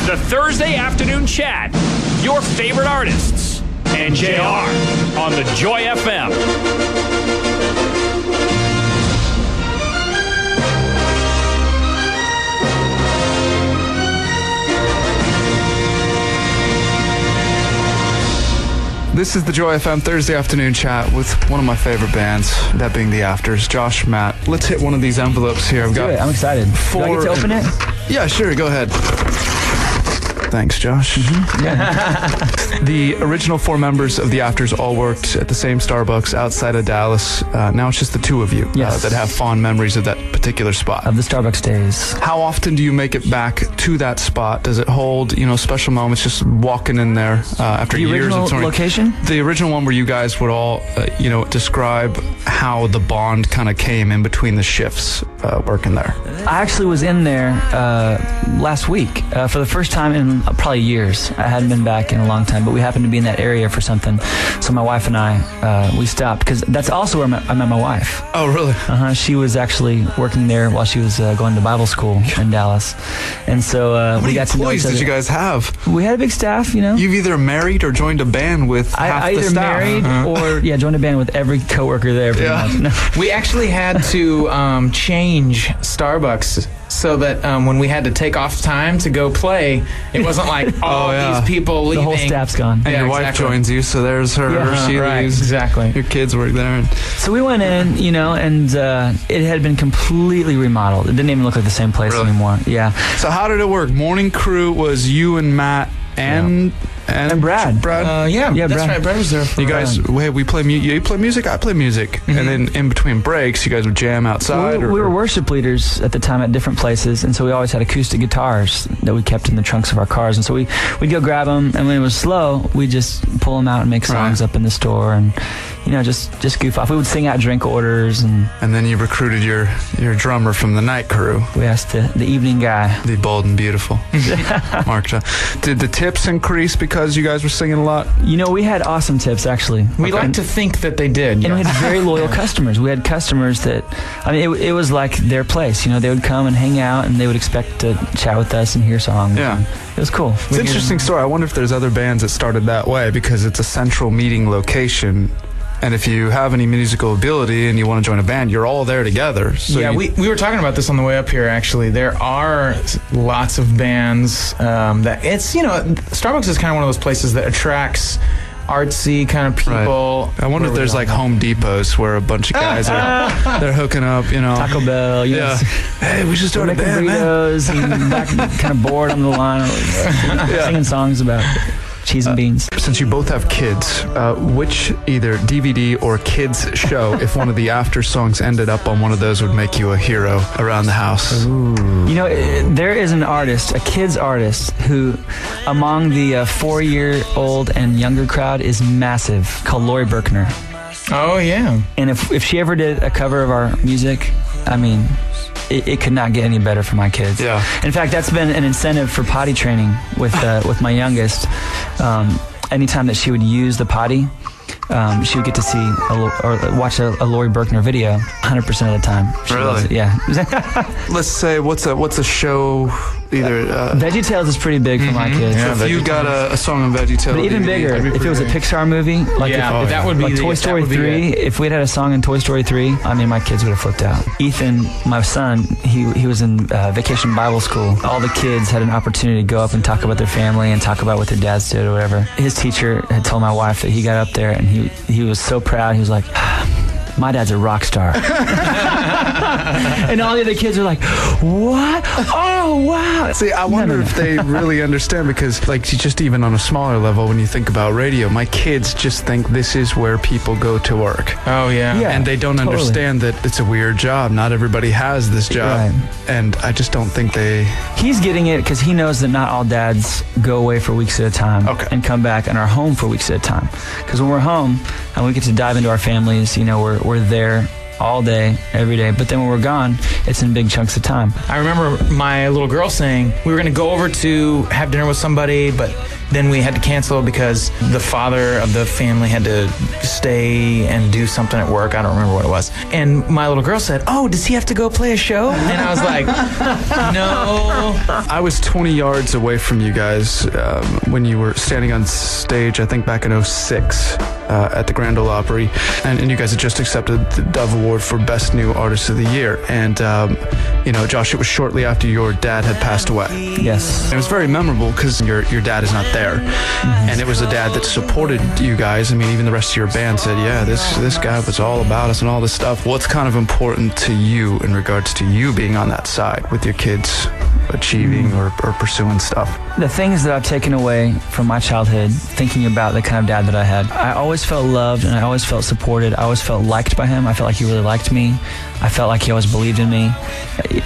the Thursday Afternoon Chat. Your favorite artists and JR on the Joy FM. This is the Joy FM Thursday Afternoon Chat with one of my favorite bands, that being The Afters. Josh, Matt, let's hit one of these envelopes here. I'm excited. Do I get to open it? Yeah, sure, go ahead. Thanks, Josh. Yeah. The original 4 members of The Afters all worked at the same Starbucks outside of Dallas. Now it's just the 2 of you that have fond memories of that particular spot. Of the Starbucks days. How often do you make it back to that spot? Does it hold, special moments just walking in there after years of touring? The original location? The original one where you guys would all, describe how the bond kind of came in between the shifts working there. I actually was in there last week for the first time in probably years. I hadn't been back in a long time, but we happened to be in that area for something. So my wife and I, we stopped, because that's also where I met my wife. Oh, really? She was actually working there while she was going to Bible school in Dallas. And so we got to know each other. How many employees did you guys have? We had a big staff, You've either married or joined a band with half the staff. I either married or joined a band with every coworker there pretty much. No. We actually had to change Starbucks so that when we had to take off time to go play, it wasn't like these people leaving. The whole staff's gone. And your wife joins you, so there's her. She leaves. Exactly. Your kids work there. So we went in, and it had been completely remodeled. It didn't even look like the same place anymore. Yeah. So how did it work? Morning crew was you and Matt and Brad. Brad? That's right. Brad was there. You guys, we play you play music, I play music. Mm-hmm. And then in between breaks, you guys would jam outside? We were worship leaders at the time at different places, and so we always had acoustic guitars that we kept in the trunks of our cars. And so we'd go grab them, and when it was slow, we'd just pull them out and make songs up in the store and, just goof off. We would sing out drink orders. And then you recruited your drummer from the night crew. We asked the evening guy. The bold and beautiful. Mark John. Did the tips increase because you guys were singing a lot? We had awesome tips, actually. We like to think that they did. And we had very loyal customers. We had customers that, it was like their place. They would come and hang out, and they would expect to chat with us and hear songs. Yeah. It was cool. It's an interesting story. I wonder if there's other bands that started that way, because it's a central meeting location. And if you have any musical ability and you want to join a band, you're all there together. So we were talking about this on the way up here, actually. There are lots of bands that Starbucks is kind of one of those places that attracts artsy kind of people. Right. I wonder if there's like Home Depots where a bunch of guys they're hooking up, Taco Bell, Hey, we should start a band, burritos and back kind of bored on the line, singing songs about cheese and beans. Since you both have kids, which either DVD or kids show, if one of the After songs ended up on one of those, would make you a hero around the house? Ooh. There is an artist, a kids artist, who among the 4-year-old and younger crowd is massive, called Lori Berkner. Oh, yeah. And if she ever did a cover of our music, it could not get any better for my kids. Yeah. In fact, that's been an incentive for potty training with my youngest. Anytime that she would use the potty, she would get to see or watch a Lori Berkner video 100% of the time. She loves it. Yeah. Let's say what's a show? Either VeggieTales is pretty big for my kids. Yeah, so if you got a song on VeggieTales, but even bigger, if it was a Pixar movie, that would be Toy Story 3. If we'd had a song in Toy Story 3, my kids would have flipped out. Ethan, my son, he was in Vacation Bible School. All the kids had an opportunity to go up and talk about their family and talk about what their dads did or whatever. His teacher had told my wife that he got up there and he was so proud. He was like, my dad's a rock star. And all the other kids are like, what? Oh, wow. See, I wonder if they really understand, because just even on a smaller level, when you think about radio, my kids just think this is where people go to work. Oh, yeah. And they don't understand that it's a weird job. Not everybody has this job. Right. And I just don't think they... He's getting it because he knows that not all dads go away for weeks at a time and come back and are home for weeks at a time. Because when we're home and we get to dive into our families, we're there all day, every day. But then when we're gone, it's in big chunks of time. I remember my little girl saying we were going to go over to have dinner with somebody, but then we had to cancel because the father of the family had to stay and do something at work. I don't remember what it was. And my little girl said, "Oh, does he have to go play a show?" And I was like, no. I was 20 yards away from you guys when you were standing on stage, I think back in 06 at the Grand Ole Opry. And you guys had just accepted the Dove Award for Best New Artist of the Year. And, Josh, it was shortly after your dad had passed away. Yes. It was very memorable because your dad is not there. Mm-hmm. And it was a dad that supported you guys. I mean, even the rest of your band said, yeah, this guy was all about us and all this stuff. What's kind of important to you in regards to you being on that side with your kids achieving or pursuing stuff? The things that I've taken away from my childhood, thinking about the kind of dad that I had, I always felt loved and I always felt supported. I always felt liked by him. I felt like he really liked me. I felt like he always believed in me.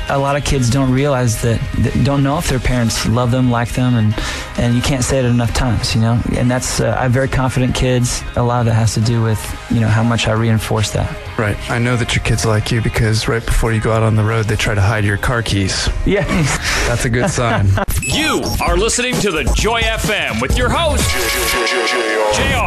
A lot of kids don't realize that don't know if their parents love them, like them, and you can't say it enough times, And that's, I have very confident kids. A lot of that has to do with, how much I reinforce that. Right. I know that your kids like you because right before you go out on the road, they try to hide your car keys. Yeah. That's a good sign. You are listening to the Joy FM with your host, JR.